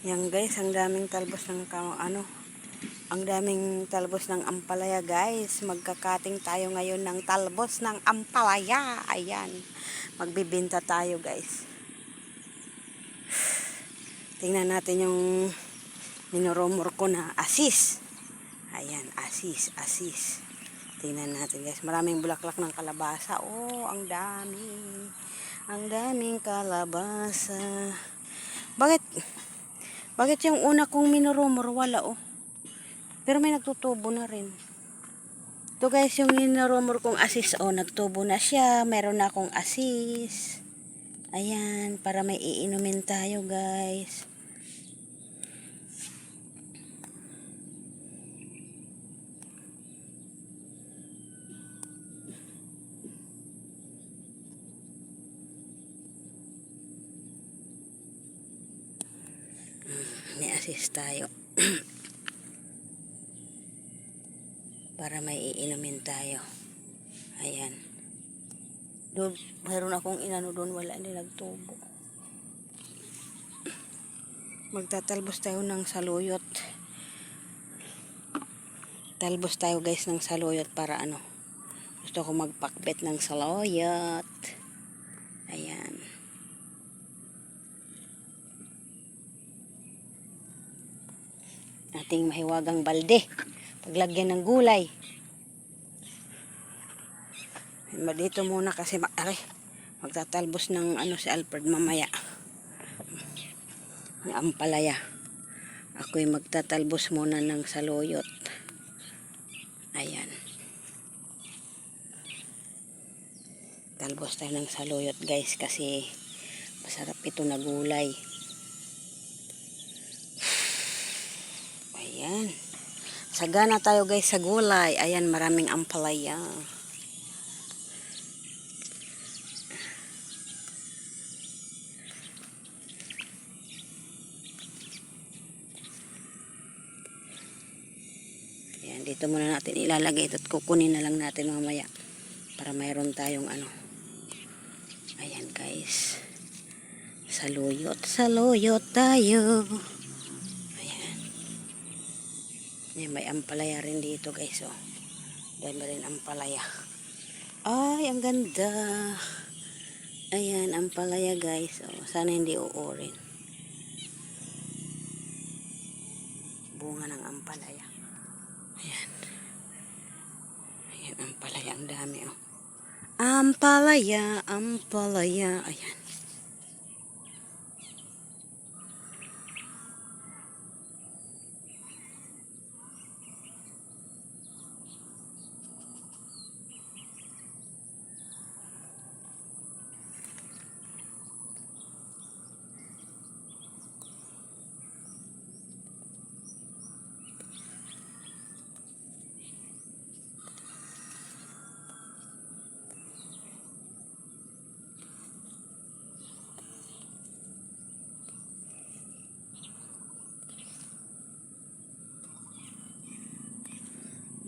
Yan guys, ang daming talbos ng ang daming talbos ng ampalaya guys. Magkakating tayo ngayon ng talbos ng ampalaya. Ayan, magbibenta tayo guys. Tingnan natin yung minoromor ko na asis. Ayan, asis. Tingnan natin guys, maraming bulaklak ng kalabasa. Oh, ang dami. Ang daming kalabasa. Bakit yung una kong minoromor wala oh? Pero may nagtutubo na rin. Ito guys, yung minoromor kong asis oh, nagtubo na siya. Meron na akong asis. Ayan, para may iinumin tayo guys. May asis tayo. Para may iinumin tayo. Ayan. Doon, mayroon akong inano doon, wala na nagtubo. Magtatalbos tayo ng saluyot. Talbos tayo guys ng saluyot para ano. Gusto ko magpakbet ng saluyot. Ayan. Ating mahiwagang balde. Paglagyan ng gulay. Dito muna kasi magtatalbos ng ano si Alfred mamaya. Ng ampalaya. Ako'y magtatalbos muna ng saluyot. Ayan. Talbos tayo ng saluyot guys kasi masarap ito na gulay. Ayan. Sagana tayo guys sa gulay. Ayan, maraming ampalaya. Ayan, dito muna natin ilalagay ito at kukunin na lang natin mamaya para mayroon tayong ano. Ayan guys. Saluyot tayo. Ayan. Ayan, may ampalaya rin dito guys oh. Dami rin ampalaya. Ay, ang ganda. Ayan, ampalaya guys. Oh, sana hindi uurin. Bunga ng ampalaya. Ayan. Ayan, ampalaya. Ang dami oh. Ampalaya. Ayan.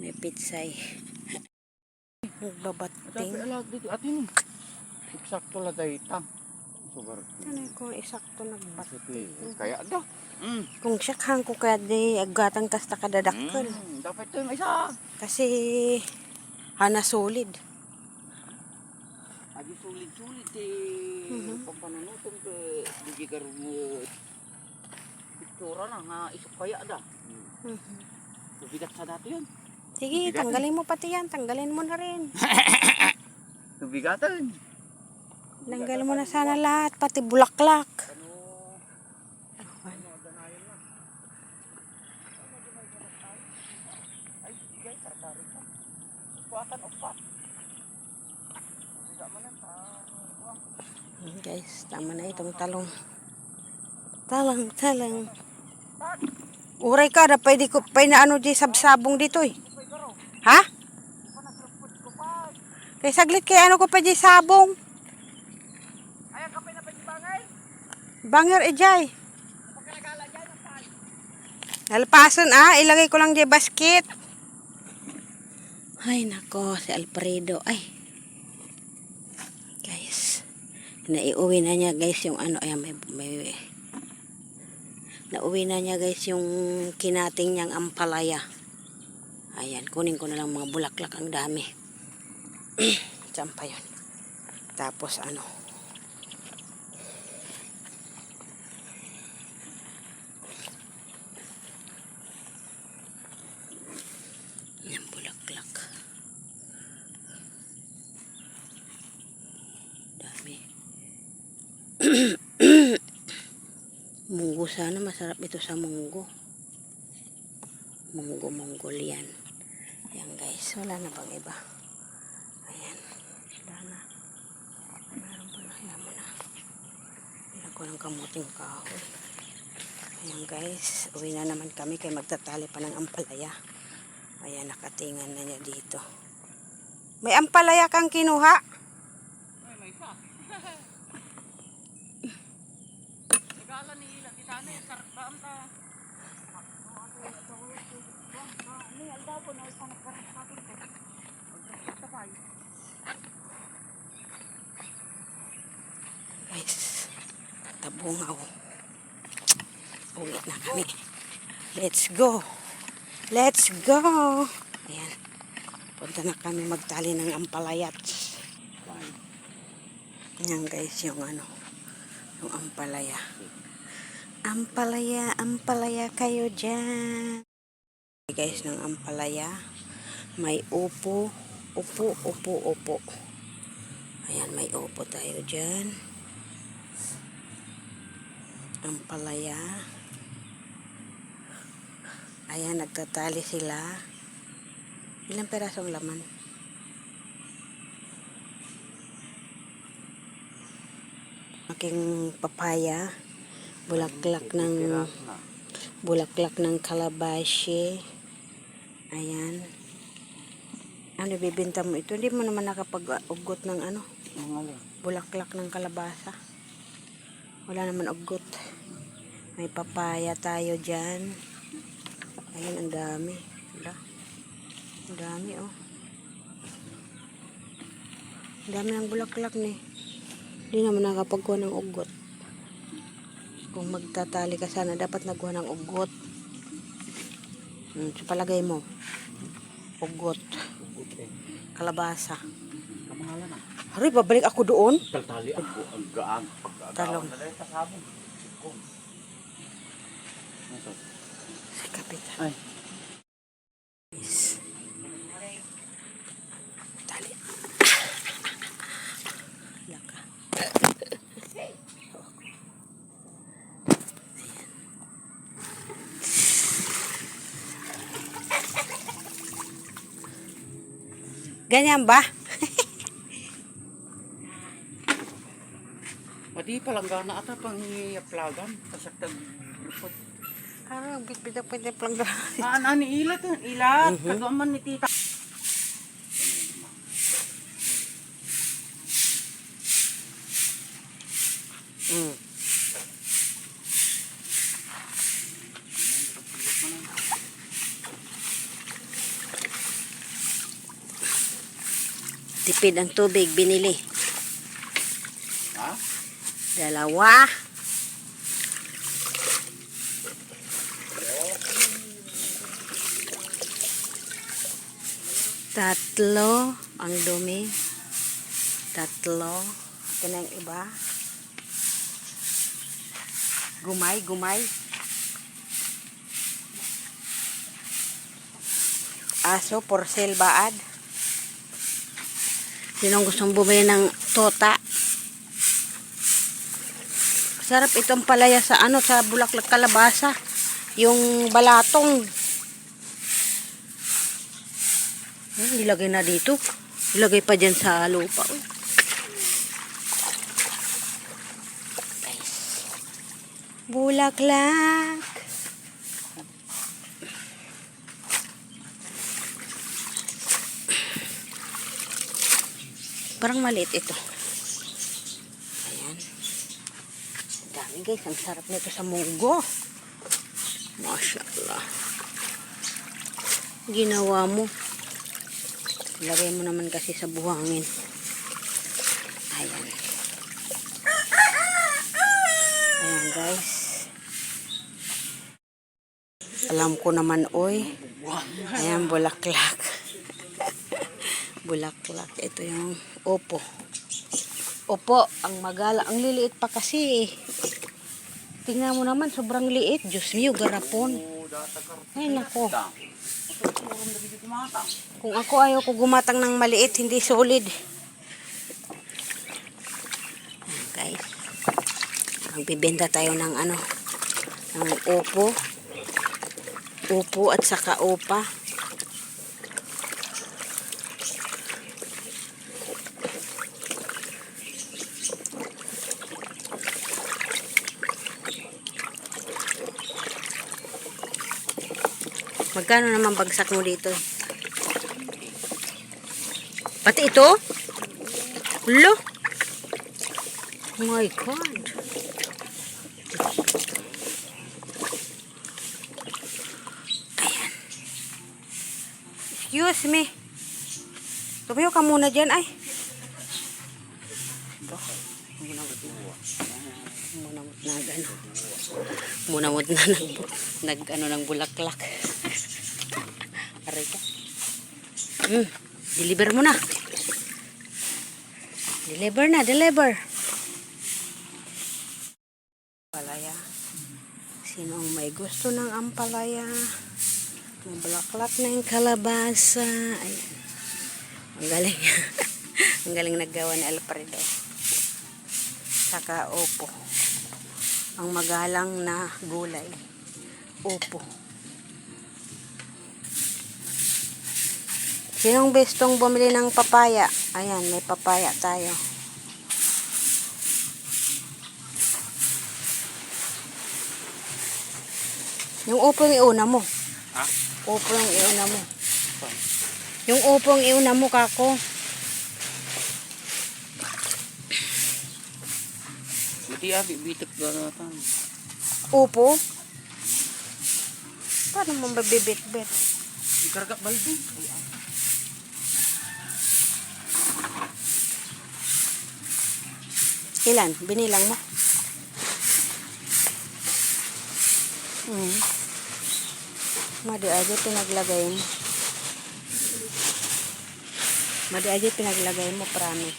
May pitsay. Nagbabating. Atin eksakto la day tam. Sugar. Ano ko isakto nagbating. Kaya da. Kung siyakhang ko kaya di agatang kasta kadadakkel. Dapat ito yung isa. Kasi hana solid. Agi sulit-sulit eh. Pampananutong ke digigar mo. Pictura na nga isok kaya da. Bigat sa dati yun. Sige, tanggalin mo pati yan. Tanggalin mo na rin. Bigatan. Tanggalin mo na sana lahat. Pati bulaklak. Ay, bigay, karkari ka. Kuwatan upat. Guys, tama na itong talong. Talang. Uray ka, pwede ko, na ano di sabsabong dito eh. Ha? Kaya saglit kaya ano ko pa di sabong. Ay, kapay na pa di bangay? Banger ejay. Pagkalagala dyan, ang saan? Alpason ilagay ko lang di basket. Ay nako, si Alfredo. Ay. Guys. Naiuwi na niya guys yung ano. Ayan, may Nauwi na niya guys yung kinating niyang ampalaya. Ayan, kunin ko na lang mga bulaklak, ang dami. Saan pa yun? Tapos ano? Yan, bulaklak. Dami. Munggo sana, masarap ito sa munggo. Mongolian. Ayan guys, wala na bang iba? Ayan, wala na. Meron pa na, ayan mo na. Ayan ko ng kamuting kahoy. Ayan guys, uwi na naman kami kaya magtatali pa ng ampalaya. Ayan, nakatingan na niya dito. May ampalaya kang kinuha? Ay, may isa. Nagala ni Ila, kita na yung karaktaan ta. Guys, tabungaw. Uwi na kami. Let's go. Let's go. Ayan. Punta na kami magtali ng ampalayat. Ayan guys, yung ano, yung ampalaya. Ampalaya, ampalaya kayo dyan. Guys, ng ampalaya. May upo. Upo, upo, upo. Ayan, may upo tayo dyan. Ampalaya. Ayan, nagtatali sila. Ilang perasong laman? Aking papaya. Bulaklak ng kalabashi. Ayan. Ano, bibinta mo ito? Hindi mo naman nakapag-ugot ng ano? Bulaklak ng kalabasa. Wala naman ugot. May papaya tayo dyan. Ayan, ang dami. Wala. Ang dami, oh. Ang dami ng bulaklak ni. Hindi naman nakapagkuha ng ugot. Kung magtatali ka sana, dapat nagkuha ng ugot. So, palagay mo. Ugot. Kalabasa. Kamahala na. Hari, babalik ako doon. Tali ako. Ang gaan. Talong. Sa Kapitan. Ay. Yes. Tali. Laka. Ganyan ba? Pati palang gana ata pang i-plagan. Kasagtag lupot. Ano, bitbit lang doon. Ni Ila to. Ila. Kagaman ni tita. Tipid ang tubig, binili. Ha? Dalawa. Tatlo. Ang dumi. Tatlo. Ito na yung iba. Gumay, gumay. Aso, porcel baad. Sinong gustong bumili ng tota? Sarap itong palaya sa ano, sa bulaklak kalabasa. Yung balatong. Nilagay na dito. Ilagay pa dyan sa lupa. Uy. Bulaklak. Parang maliit ito. Ayan. Dami guys. Ang sarap nito sa munggo. Masya Allah. Ginawa mo. Lagay mo naman kasi sa buhangin. Ayan. Ayan guys. Alam ko naman, oy. Ayan, bulaklak. Bulaklak. Ito yung opo. Opo, ang magala. Ang liliit pa kasi eh. Tingnan mo naman, sobrang liit. Diyos mio, garapon. Ay, nako. Kung ako ayaw ko gumatang ng maliit, hindi solid. Guys, magbibenta tayo ng ano, ng opo. Upo at saka opa. Magkano naman bagsak mo dito? Pati ito? Hulo? Oh my God. Ayan. Excuse me. Tumayo ka muna dyan, ay. Ito. Munamot na gano. Munamot na nag ano ng bulaklak. Aray ka. Deliver mo na. Deliver na, deliver. Ampalaya. Sino ang may gusto ng ampalaya? May bulaklak na yung kalabasa. Ayan. Ang galing. Ang galing naggawa ni Alfredo. Saka opo. Ang magalang na gulay. Opo. Sinong bestong bumili ng papaya? Ayan, may papaya tayo. Yung upo yung iuna mo. Ha? Upo yung iuna mo. Yung upo yung iuna mo, kako. Mati abi bitik garatan. Upo? Paano mo mabibit-bit? Ikarga baldi. Ilan? Binilang mo? Madi aja pinaglagay mo. Madi aja pinaglagay mo, promise.